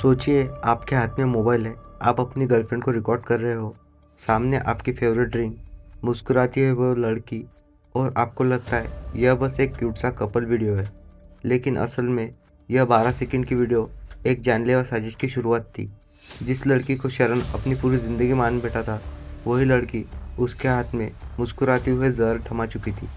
सोचिए आपके हाथ में मोबाइल है, आप अपनी गर्लफ्रेंड को रिकॉर्ड कर रहे हो, सामने आपकी फेवरेट ड्रिंक, मुस्कुराती हुई वो लड़की और आपको लगता है यह बस एक क्यूट सा कपल वीडियो है। लेकिन असल में यह 12 सेकंड की वीडियो एक जानलेवा साजिश की शुरुआत थी। जिस लड़की को शरण अपनी पूरी ज़िंदगी मान बैठा था, वही लड़की उसके हाथ में मुस्कुराते हुए जहर थमा चुकी थी।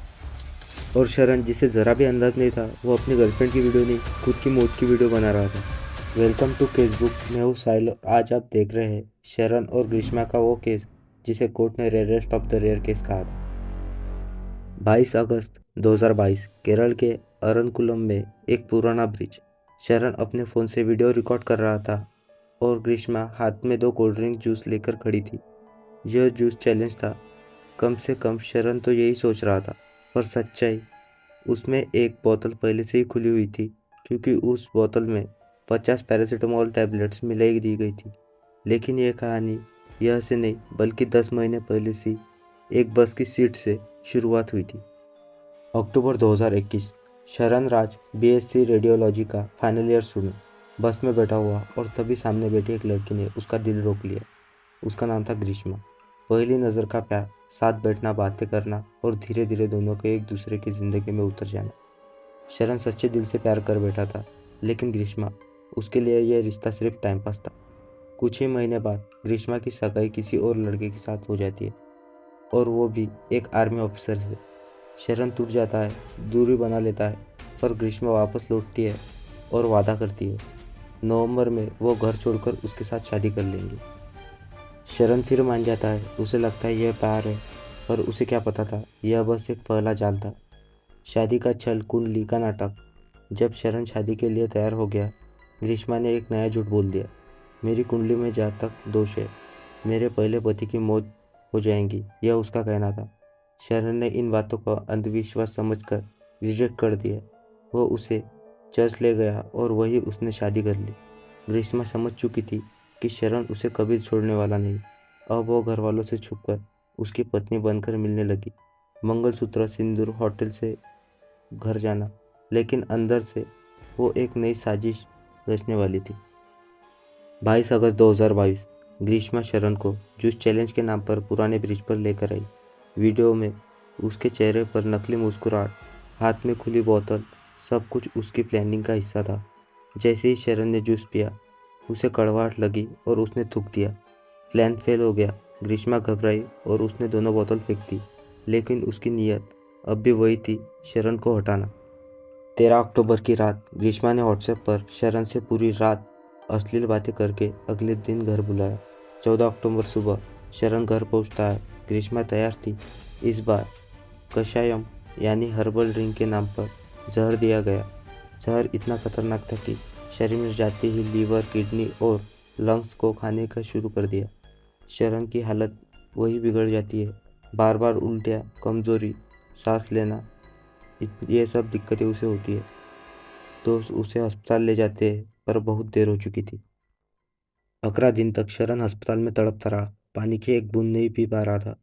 और शरण जिसे ज़रा भी अंदाज नहीं था, वो अपनी गर्लफ्रेंड की वीडियो नहीं, खुद की मौत की वीडियो बना रहा था। Welcome to Casebook. मैं हूँ साहिल। आज आप देख रहे हैं शरण और ग्रीष्मा का वो केस जिसे कोर्ट ने rarest of the rare case कहा था। 22 अगस्त 2022 केरल के अरनकुलम में एक पुराना ब्रिज। शरण अपने फ़ोन से वीडियो रिकॉर्ड कर रहा था और ग्रीष्मा हाथ में 2 कोल्ड ड्रिंक जूस लेकर खड़ी थी। यह जूस चैलेंज था। कम से कम शरण तो यही सोच रहा था, पर सच्चाई, उसमें एक बोतल पहले से ही खुली हुई थी, क्योंकि उस बोतल में 50 पैरासीटामोल टैबलेट्स मिलाई दी गई थी। लेकिन यह कहानी यह से नहीं, बल्कि 10 महीने पहले से एक बस की सीट से शुरुआत हुई थी। अक्टूबर 2021। शरण राज बीएससी रेडियोलॉजी का फाइनल ईयर स्टूडेंट बस में बैठा हुआ, और तभी सामने बैठी एक लड़की ने उसका दिल रोक लिया। उसका नाम था ग्रीष्मा। पहली नज़र का प्यार, साथ बैठना, बातें करना और धीरे धीरे दोनों के एक दूसरे की ज़िंदगी में उतर जाना। शरण सच्चे दिल से प्यार कर बैठा था, लेकिन ग्रीष्मा, उसके लिए यह रिश्ता सिर्फ टाइम पास था। कुछ ही महीने बाद ग्रीष्मा की सगाई किसी और लड़के के साथ हो जाती है, और वो भी एक आर्मी ऑफिसर से। शरण टूट जाता है, दूरी बना लेता है, पर ग्रीष्मा वापस लौटती है और वादा करती है नवंबर में वो घर छोड़कर उसके साथ शादी कर लेंगी। शरण फिर मान जाता है। उसे लगता है यह प्यार है, पर उसे क्या पता था यह बस एक पहला जाल था। शादी का छल, कुंडली का नाटक। जब शरण शादी के लिए तैयार हो गया, ग्रीष्मा ने एक नया झूठ बोल दिया। मेरी कुंडली में जातक दोष है, मेरे पहले पति की मौत हो जाएगी, यह उसका कहना था। शरण ने इन बातों को अंधविश्वास समझकर रिजेक्ट कर दिया। वो उसे चर्च ले गया और वहीं उसने शादी कर ली। ग्रीष्मा समझ चुकी थी कि शरण उसे कभी छोड़ने वाला नहीं। अब वो घर वालों से छुपकर उसकी पत्नी बनकर मिलने लगी। मंगलसूत्र, सिंदूर, होटल से घर जाना, लेकिन अंदर से वो एक नई साजिश रचने वाली थी। 22 अगस्त 2022 ग्रीष्मा शरण को जूस चैलेंज के नाम पर पुराने ब्रिज पर लेकर आई। वीडियो में उसके चेहरे पर नकली मुस्कुराहट, हाथ में खुली बोतल, सब कुछ उसकी प्लानिंग का हिस्सा था। जैसे ही शरण ने जूस पिया, उसे कड़वाहट लगी और उसने थूक दिया। प्लान फेल हो गया। ग्रीष्मा घबराई और उसने दोनों बोतल फेंक दी, लेकिन उसकी नीयत अब भी वही थी, शरण को हटाना। 13 अक्टूबर की रात ग्रीष्मा ने व्हाट्सएप पर शरण से पूरी रात अश्लील बातें करके अगले दिन घर बुलाया। 14 अक्टूबर सुबह शरण घर पहुंचता है। ग्रीष्मा तैयार थी। इस बार कषायम यानी हर्बल ड्रिंक के नाम पर जहर दिया गया। जहर इतना खतरनाक था कि शरीर में जाते ही लीवर, किडनी और लंग्स को खाने का शुरू कर दिया। शरण की हालत वही बिगड़ जाती है। बार बार उल्टियाँ, कमजोरी, सांस लेना, ये सब दिक्कतें उसे होती है। तो उसे अस्पताल ले जाते हैं, पर बहुत देर हो चुकी थी। 11 दिन तक शरण अस्पताल में तड़पता रहा। पानी की एक बूंद नहीं पी पा रहा था।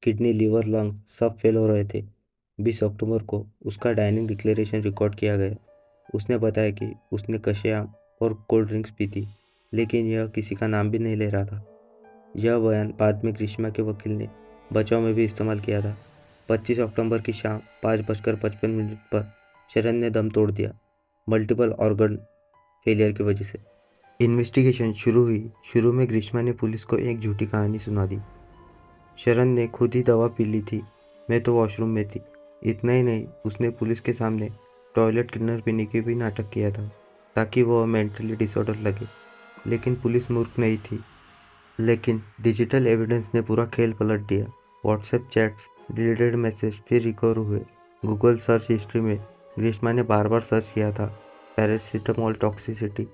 किडनी, लीवर, लंग्स सब फेल हो रहे थे। 20 अक्टूबर को उसका डाइनिंग डिक्लेरेशन रिकॉर्ड किया गया। उसने बताया कि उसने कशेआम और कोल्ड ड्रिंक्स पी थी, लेकिन यह किसी का नाम भी नहीं ले रहा था। यह बयान बाद में ग्रीष्मा के वकील ने बचाव में भी इस्तेमाल किया था। 25 अक्टूबर की शाम 5:55 पर शरण ने दम तोड़ दिया, मल्टीपल ऑर्गन फेलियर की वजह से। इन्वेस्टिगेशन शुरू हुई। शुरू में ग्रीष्मा ने पुलिस को एक झूठी कहानी सुना दी। शरण ने खुद ही दवा पी ली थी, मैं तो वॉशरूम में थी। इतना ही नहीं, उसने पुलिस के सामने टॉयलेट क्लीनर पीने की भी नाटक किया था, ताकि वह मेंटली डिसऑर्डर लगे। लेकिन पुलिस मूर्ख नहीं थी। लेकिन डिजिटल एविडेंस ने पूरा खेल पलट दिया। व्हाट्सएप चैट्स, डिलीटेड मैसेज फिर रिकवर हुए। गूगल सर्च हिस्ट्री में ग्रीष्मा ने बार बार सर्च किया था, paracetamol toxicity,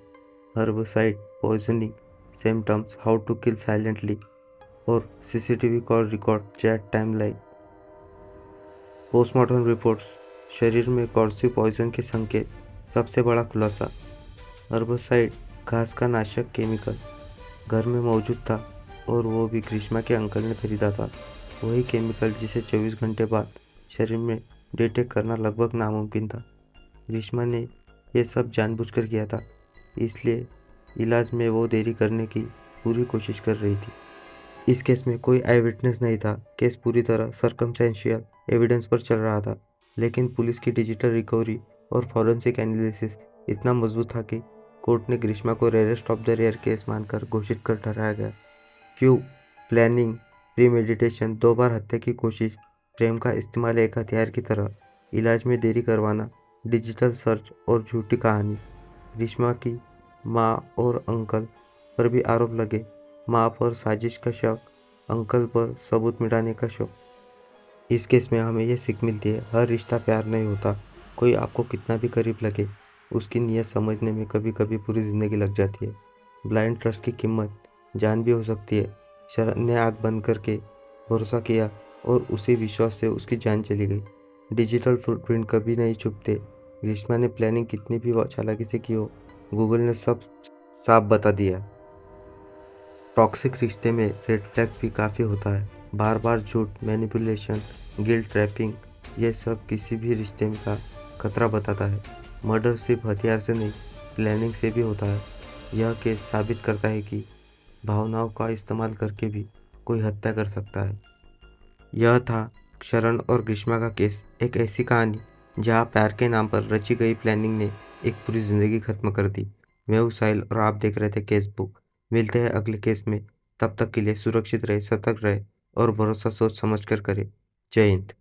herbicide poisoning symptoms, how to kill silently, और CCTV call record, chat timeline. Postmortem reports, शरीर में कॉर्सिव पॉइजन के संकेत। सबसे बड़ा खुलासा, हर्बसाइड घास का नाशक केमिकल घर में मौजूद था, और वो भी ग्रीष्मा के अंकल ने खरीदा था। वही केमिकल जिसे 24 घंटे बाद शरीर में डिटेक्ट करना लगभग नामुमकिन था। ग्रीष्मा ने यह सब जानबूझकर किया था, इसलिए इलाज में वो देरी करने की पूरी कोशिश कर रही थी। इस केस में कोई आई विटनेस नहीं था। केस पूरी तरह सर्कमस्टेंशियल एविडेंस पर चल रहा था, लेकिन पुलिस की डिजिटल रिकवरी और फॉरेंसिक एनालिसिस इतना मजबूत था कि कोर्ट ने ग्रीष्मा को rarest of the rare case मानकर घोषित कर ठहराया गया। क्यों? प्लानिंग, प्रीमेडिटेशन, 2 बार हत्या की कोशिश, प्रेम का इस्तेमाल एक हथियार की तरह, इलाज में देरी करवाना, डिजिटल सर्च और झूठी कहानी। ग्रीष्मा की माँ और अंकल पर भी आरोप लगे। माँ पर साजिश का शक, अंकल पर सबूत मिटाने का शक। इस केस में हमें ये सीख मिलती है, हर रिश्ता प्यार नहीं होता। कोई आपको कितना भी करीब लगे, उसकी नीयत समझने में कभी-कभी पूरी ज़िंदगी लग जाती है। ब्लाइंड ट्रस्ट की कीमत जान भी हो सकती है। शरण ने आँख बंद करके भरोसा किया और उसी विश्वास से उसकी जान चली गई। डिजिटल फुटप्रिंट कभी नहीं छुपते। ग्रीष्मा ने प्लानिंग कितनी भी चालाकी से की हो, गूगल ने सब साफ बता दिया। टॉक्सिक रिश्ते में रेड फ्लैग भी काफ़ी होता है। बार बार झूठ, मैनिपुलेशन, गिल्ट ट्रैपिंग, ये सब किसी भी रिश्ते में का खतरा बताता है। मर्डर सिर्फ हथियार से नहीं, प्लानिंग से भी होता है। यह केस साबित करता है कि भावनाओं का इस्तेमाल करके भी कोई हत्या कर सकता है। यह था शरण और ग्रीष्मा का केस, एक ऐसी कहानी जहाँ प्यार के नाम पर रची गई प्लानिंग ने एक पूरी जिंदगी खत्म कर दी। मैं हूँ साहिल और आप देख रहे थे केस बुक। मिलते हैं अगले केस में। तब तक के लिए सुरक्षित रहे, सतर्क रहे और भरोसा सोच समझ कर करें। जय हिंद।